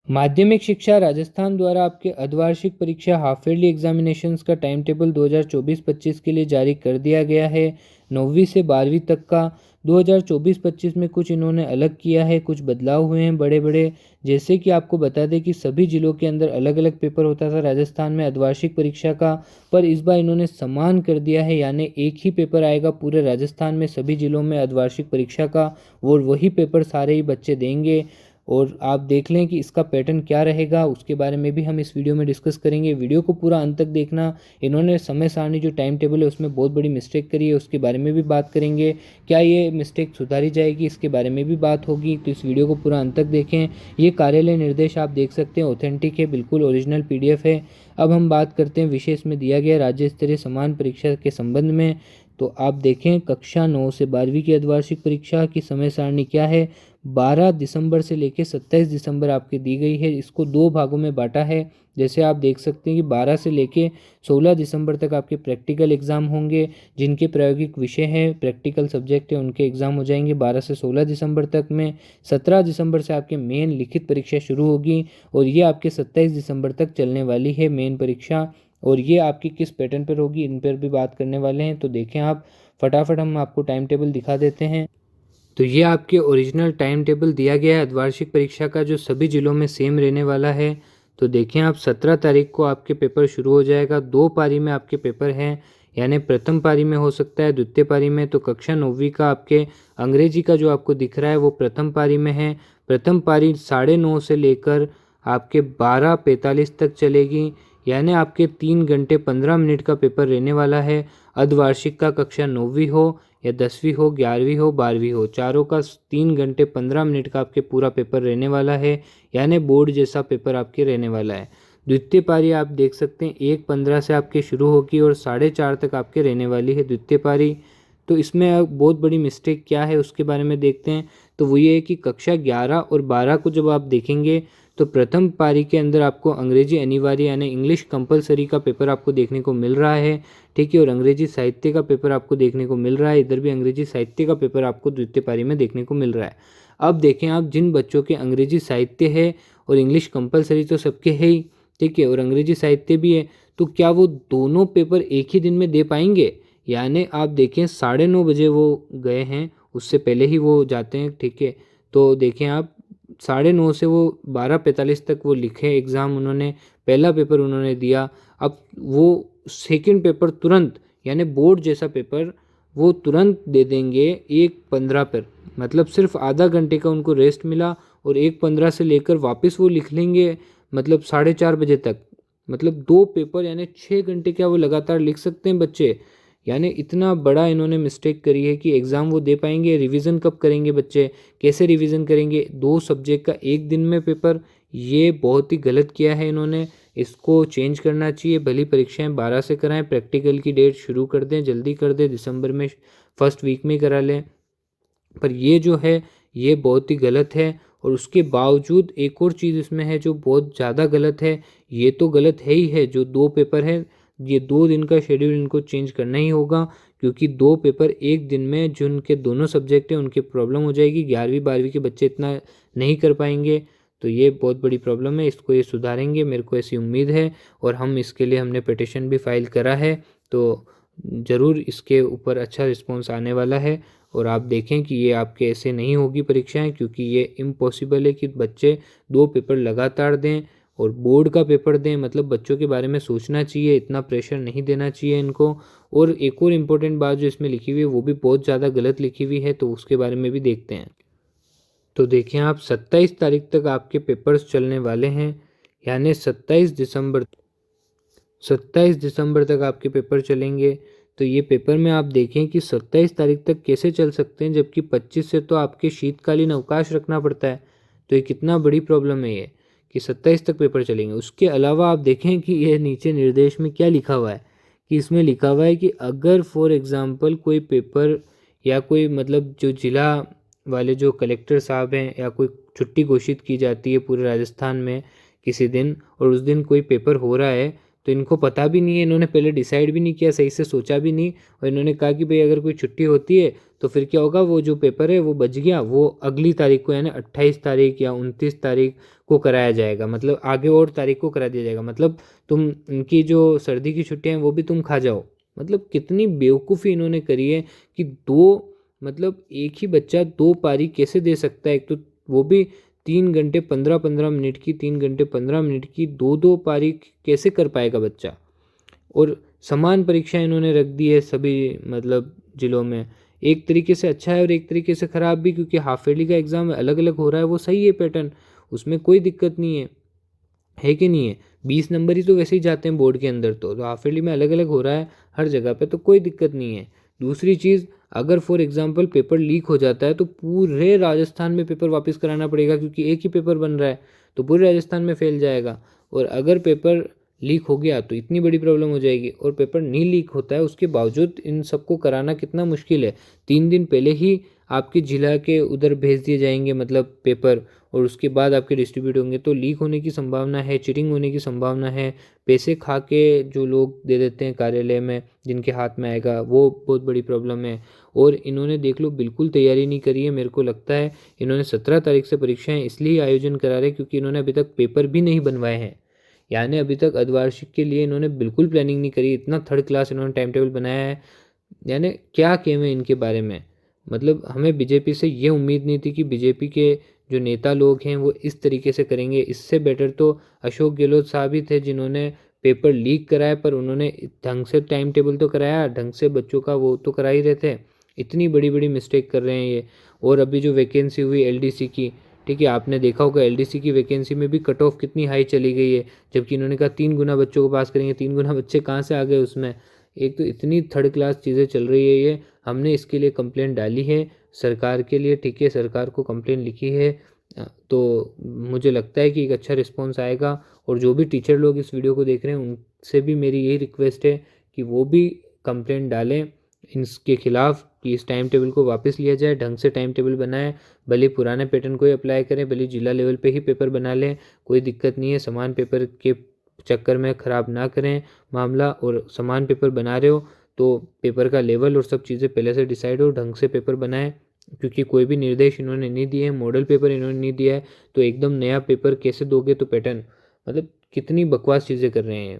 माध्यमिक शिक्षा राजस्थान द्वारा आपके अर्धवार्षिक परीक्षा हाफ ईयरली एग्जामिनेशंस का टाइम टेबल 2024-25 के लिए जारी कर दिया गया है। 9वीं से 12वीं तक का 2024-25 में कुछ इन्होंने अलग किया है, कुछ बदलाव हुए हैं बड़े बड़े। जैसे कि आपको बता दें कि सभी जिलों के अंदर अलग अलग पेपर होता था राजस्थान में अर्धवार्षिक परीक्षा का, पर इस बार इन्होंने समान कर दिया है, यानी एक ही पेपर आएगा पूरे राजस्थान में सभी जिलों में अर्धवार्षिक परीक्षा का, और वही पेपर सारे ही बच्चे देंगे। और आप देख लें कि इसका पैटर्न क्या रहेगा, उसके बारे में भी हम इस वीडियो में डिस्कस करेंगे। वीडियो को पूरा अंत तक देखना। इन्होंने समय सारणी जो टाइम टेबल है उसमें बहुत बड़ी मिस्टेक करी है, उसके बारे में भी बात करेंगे। क्या ये मिस्टेक सुधारी जाएगी, इसके बारे में भी बात होगी, तो इस वीडियो को पूरा अंत तक देखें। ये कार्यालय निर्देश आप देख सकते हैं, ऑथेंटिक है, बिल्कुल ओरिजिनल PDF है। अब हम बात करते हैं विशेष में दिया गया राज्य स्तरीय समान परीक्षा के संबंध में। तो आप देखें कक्षा 9 से 12वीं की अर्धवार्षिक परीक्षा की समय सारणी क्या है। 12 दिसंबर से लेकर 27 दिसंबर आपकी दी गई है। इसको दो भागों में बांटा है। जैसे आप देख सकते हैं कि 12 से लेकर 16 दिसंबर तक आपके प्रैक्टिकल एग्ज़ाम होंगे, जिनके प्रायोगिक विषय हैं, प्रैक्टिकल सब्जेक्ट है, उनके एग्ज़ाम हो जाएंगे 12 से 16 दिसंबर तक में। 17 दिसंबर से आपके मेन लिखित परीक्षा शुरू होगी, और ये आपके 27 दिसंबर तक चलने वाली है मेन परीक्षा। और ये आपकी किस पैटर्न पर होगी, इन पर भी बात करने वाले हैं। तो देखें आप, फटाफट हम आपको टाइम टेबल दिखा देते हैं। तो ये आपके ओरिजिनल टाइम टेबल दिया गया है अर्धवार्षिक परीक्षा का, जो सभी जिलों में सेम रहने वाला है। तो देखें आप, 17 तारीख को आपके पेपर शुरू हो जाएगा। 2 पारी में आपके पेपर हैं, यानी प्रथम पारी में हो सकता है, द्वितीय पारी में। तो कक्षा 9वीं का आपके अंग्रेजी का जो आपको दिख रहा है वो प्रथम पारी में है। प्रथम पारी 9:30 से लेकर आपके 12:45 तक चलेगी, यानी आपके 3 घंटे 15 मिनट का पेपर रहने वाला है। अर्धवार्षिक का कक्षा 9वीं हो या 10वीं हो, 11वीं हो, 12वीं हो, चारों का 3 घंटे 15 मिनट का आपके पूरा पेपर रहने वाला है, यानी बोर्ड जैसा पेपर आपके रहने वाला है। द्वितीय पारी आप देख सकते हैं 1:15 से आपके शुरू होगी और 4:30 तक आपके रहने वाली है द्वितीय पारी। तो इसमें अब बहुत बड़ी मिस्टेक क्या है उसके बारे में देखते हैं। तो वो ये है कि कक्षा 11 और 12 को जब आप देखेंगे तो प्रथम पारी के अंदर आपको अंग्रेजी अनिवार्य यानी इंग्लिश कंपलसरी का पेपर आपको देखने को मिल रहा है, ठीक है, और अंग्रेजी साहित्य का पेपर आपको देखने को मिल रहा है। इधर भी अंग्रेजी साहित्य का पेपर आपको द्वितीय पारी में देखने को मिल रहा है। अब देखें आप, जिन बच्चों के अंग्रेजी साहित्य है और इंग्लिश कंपलसरी तो सबके है ही, ठीक है, और अंग्रेजी साहित्य भी है, तो क्या वो दोनों पेपर एक ही दिन में दे पाएंगे? यानी आप देखें 9:30 बजे वो गए हैं, उससे पहले ही वो जाते हैं, ठीक है। तो देखें आप, 9:30 से वो 12:45 तक वो लिखे एग्ज़ाम, उन्होंने पहला पेपर उन्होंने दिया। अब वो सेकंड पेपर तुरंत, यानी बोर्ड जैसा पेपर वो तुरंत दे देंगे 1:15 पर, मतलब सिर्फ आधा घंटे का उनको रेस्ट मिला, और 1:15 से लेकर वापस वो लिख लेंगे मतलब 4:30 बजे तक। मतलब 2 पेपर यानी 6 घंटे क्या वो लगातार लिख सकते हैं बच्चे। यानी इतना बड़ा इन्होंने मिस्टेक करी है कि एग्ज़ाम वो दे पाएंगे? रिवीजन कब करेंगे बच्चे, कैसे रिवीजन करेंगे? 2 सब्जेक्ट का एक दिन में पेपर, ये बहुत ही गलत किया है इन्होंने। इसको चेंज करना चाहिए। भली परीक्षाएं 12 से कराएं, प्रैक्टिकल की डेट शुरू कर दें, जल्दी कर दें, दिसंबर में फर्स्ट वीक में करा लें, पर ये जो है ये बहुत ही गलत है। और उसके बावजूद एक और चीज़ इसमें है जो बहुत ज़्यादा गलत है। ये तो गलत है ही है, जो 2 पेपर है, ये 2 दिन का शेड्यूल इनको चेंज करना ही होगा, क्योंकि 2 पेपर एक दिन में जो उनके दोनों सब्जेक्ट हैं उनकी प्रॉब्लम हो जाएगी। 11वीं 12वीं के बच्चे इतना नहीं कर पाएंगे, तो ये बहुत बड़ी प्रॉब्लम है। इसको ये सुधारेंगे, मेरे को ऐसी उम्मीद है, और हम इसके लिए हमने पिटिशन भी फाइल करा है, तो ज़रूर इसके ऊपर अच्छा रिस्पॉन्स आने वाला है। और आप देखें कि ये आपके ऐसे नहीं होगी परीक्षाएं, क्योंकि ये इम्पॉसिबल है कि बच्चे 2 पेपर लगातार दें और बोर्ड का पेपर दें। मतलब बच्चों के बारे में सोचना चाहिए, इतना प्रेशर नहीं देना चाहिए इनको। और एक और इम्पोर्टेंट बात जो इसमें लिखी हुई है वो भी बहुत ज़्यादा गलत लिखी हुई है, तो उसके बारे में भी देखते हैं। तो देखें आप, 27 तारीख तक आपके पेपर्स चलने वाले हैं, यानी 27 दिसंबर तक आपके पेपर चलेंगे। तो ये पेपर में आप देखें कि 27 तारीख तक कैसे चल सकते हैं, जबकि 25 से तो आपके शीतकालीन अवकाश रखना पड़ता है। तो ये कितना बड़ी प्रॉब्लम है ये, कि 27 तक पेपर चलेंगे। उसके अलावा आप देखें कि ये नीचे निर्देश में क्या लिखा हुआ है, कि इसमें लिखा हुआ है कि अगर फॉर एग्ज़ाम्पल कोई पेपर या कोई मतलब जो जिला वाले जो कलेक्टर साहब हैं या कोई छुट्टी घोषित की जाती है पूरे राजस्थान में किसी दिन, और उस दिन कोई पेपर हो रहा है, तो इनको पता भी नहीं है, इन्होंने पहले डिसाइड भी नहीं किया, सही से सोचा भी नहीं, और इन्होंने कहा कि भाई अगर कोई छुट्टी होती है तो फिर क्या होगा, वो जो पेपर है वो बच गया, वो अगली तारीख को यानी 28 तारीख या 29 तारीख को कराया जाएगा, मतलब आगे और तारीख को करा दिया जाएगा, मतलब तुम इनकी जो सर्दी की छुट्टियाँ हैं वो भी तुम खा जाओ। मतलब कितनी बेवकूफ़ी इन्होंने करी है कि दो, मतलब एक ही बच्चा 2 पारी कैसे दे सकता है, एक तो वो भी 3 घंटे 15-15 मिनट की, 3 घंटे 15 मिनट की 2-2 पारी कैसे कर पाएगा बच्चा। और समान परीक्षा इन्होंने रख दी है सभी मतलब ज़िलों में, एक तरीके से अच्छा है और एक तरीके से ख़राब भी, क्योंकि हाफ ईयरली का एग्ज़ाम अलग अलग हो रहा है, वो सही है पैटर्न, उसमें कोई दिक्कत नहीं है कि नहीं है। 20 नंबर ही तो वैसे ही जाते हैं बोर्ड के अंदर, तो हाफ ईयरली में अलग अलग हो रहा है हर जगह पे, तो कोई दिक्कत नहीं है। दूसरी चीज़, अगर फॉर एग्जांपल पेपर लीक हो जाता है तो पूरे राजस्थान में पेपर वापस कराना पड़ेगा, क्योंकि एक ही पेपर बन रहा है, तो पूरे राजस्थान में फेल जाएगा। और अगर पेपर लीक हो गया तो इतनी बड़ी प्रॉब्लम हो जाएगी, और पेपर नहीं लीक होता है उसके बावजूद इन सबको कराना कितना मुश्किल है। 3 दिन पहले ही आपके जिला के उधर भेज दिए जाएंगे मतलब पेपर, और उसके बाद आपके डिस्ट्रीब्यूट होंगे, तो लीक होने की संभावना है, चीटिंग होने की संभावना है, पैसे खा के जो लोग दे देते हैं कार्यालय में जिनके हाथ में आएगा, वो बहुत बड़ी प्रॉब्लम है। और इन्होंने देख लो बिल्कुल तैयारी नहीं करी है, मेरे को लगता है इन्होंने 17 तारीख से परीक्षाएं इसलिए आयोजन करा रहे क्योंकि इन्होंने अभी तक पेपर भी नहीं बनवाए हैं, यानी अभी तक अर्धवार्षिक के लिए इन्होंने बिल्कुल प्लानिंग नहीं करी, इतना थर्ड क्लास इन्होंने टाइम टेबल बनाया है। यानी क्या कहें इनके बारे में, मतलब हमें बीजेपी से ये उम्मीद नहीं थी कि बीजेपी के जो नेता लोग हैं वो इस तरीके से करेंगे। इससे बेटर तो अशोक गहलोत साहब ही थे जिन्होंने पेपर लीक कराया, पर उन्होंने ढंग से टाइम टेबल तो कराया, ढंग से बच्चों का वो तो करा ही रहे थे। इतनी बड़ी बड़ी मिस्टेक कर रहे हैं ये। और अभी जो वैकेंसी हुई एलडीसी की, ठीक है, आपने देखा होगा एलडीसी की वैकेंसी में भी कट ऑफ कितनी हाई चली गई है, जबकि इन्होंने कहा 3 गुना बच्चों को पास करेंगे, 3 गुना बच्चे कहाँ से आ गए उसमें। एक तो इतनी थर्ड क्लास चीज़ें चल रही है ये। हमने इसके लिए कंप्लेंट डाली है सरकार के लिए, ठीक है, सरकार को कंप्लेंट लिखी है, तो मुझे लगता है कि एक अच्छा रिस्पॉन्स आएगा। और जो भी टीचर लोग इस वीडियो को देख रहे हैं उनसे भी मेरी यही रिक्वेस्ट है कि वो भी कंप्लेंट डालें इसके खिलाफ़ कि इस टाइम टेबल को वापस लिया जाए, ढंग से टाइम टेबल बनाएं, भले पुराने पैटर्न को ही अप्लाई करें, भले जिला लेवल पे ही पेपर बना लें, कोई दिक्कत नहीं है, समान पेपर के चक्कर में ख़राब ना करें मामला। और समान पेपर बना रहे हो तो पेपर का लेवल और सब चीज़ें पहले से डिसाइड हो, ढंग से पेपर बनाएं, क्योंकि कोई भी निर्देश इन्होंने नहीं दिए हैं, मॉडल पेपर इन्होंने नहीं दिया है, तो एकदम नया पेपर कैसे दोगे, तो पैटर्न, मतलब कितनी बकवास चीज़ें कर रहे हैं।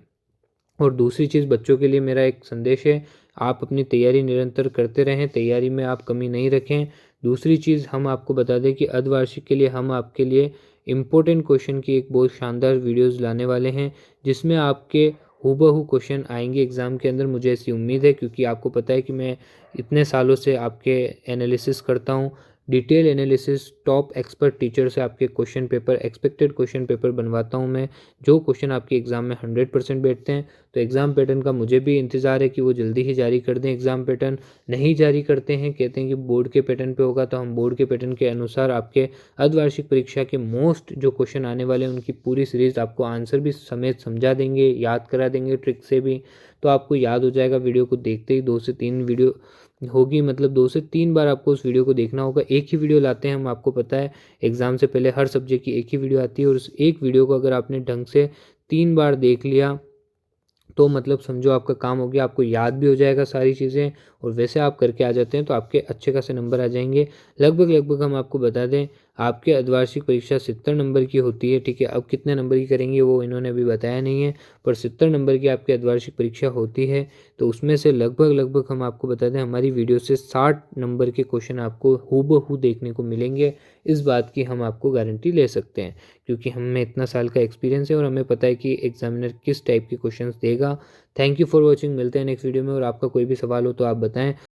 और दूसरी चीज़, बच्चों के लिए मेरा एक संदेश है, आप अपनी तैयारी निरंतर करते रहें, तैयारी में आप कमी नहीं रखें। दूसरी चीज़ हम आपको बता दें कि अर्धवार्षिक के लिए हम आपके लिए इम्पोर्टेंट क्वेश्चन की एक बहुत शानदार वीडियोस लाने वाले हैं, जिसमें आपके हूबहू क्वेश्चन आएंगे एग्ज़ाम के अंदर, मुझे ऐसी उम्मीद है, क्योंकि आपको पता है कि मैं इतने सालों से आपके एनालिसिस करता हूँ, detail analysis, top expert teacher से आपके question paper, expected question paper बनवाता हूँ मैं, जो क्वेश्चन आपके एग्ज़ाम में 100% बैठते हैं। तो एग्ज़ाम पैटर्न का मुझे भी इंतज़ार है कि वो जल्दी ही जारी कर दें एग्ज़ाम पैटर्न। नहीं जारी करते हैं, कहते हैं कि बोर्ड के पैटर्न पे होगा, तो हम बोर्ड के पैटर्न के अनुसार आपके अर्धवार्षिक परीक्षा के मोस्ट जो क्वेश्चन आने वाले हैं उनकी पूरी सीरीज़ आपको आंसर भी समेत समझा देंगे, याद करा देंगे ट्रिक से भी, तो आपको याद हो जाएगा। वीडियो को देखते ही 2 से 3 वीडियो होगी, मतलब 2 से 3 बार आपको उस वीडियो को देखना होगा। एक ही वीडियो लाते हैं हम, आपको पता है एग्ज़ाम से पहले हर सब्जेक्ट की एक ही वीडियो आती है, और उस एक वीडियो को अगर आपने ढंग से 3 बार देख लिया तो मतलब समझो आपका काम हो गया, आपको याद भी हो जाएगा सारी चीज़ें, और वैसे आप करके आ जाते हैं तो आपके अच्छे खासे नंबर आ जाएंगे। लगभग हम आपको बता दें, आपके अर्धवार्षिक परीक्षा 70 नंबर की होती है, ठीक है। अब कितने नंबर की करेंगे वो इन्होंने अभी बताया नहीं है, पर 70 नंबर की आपकी अर्धवार्षिक परीक्षा होती है। तो उसमें से लगभग हम आपको बता दें, हमारी वीडियो से 60 नंबर के क्वेश्चन आपको हूबहू देखने को मिलेंगे। इस बात की हम आपको गारंटी ले सकते हैं, क्योंकि हमें इतना साल का एक्सपीरियंस है और हमें पता है कि एग्जामिनर किस टाइप के क्वेश्चंस देगा। थैंक यू फॉर वॉचिंग, मिलते हैं नेक्स्ट वीडियो में। और आपका कोई भी सवाल हो तो आप बताएं।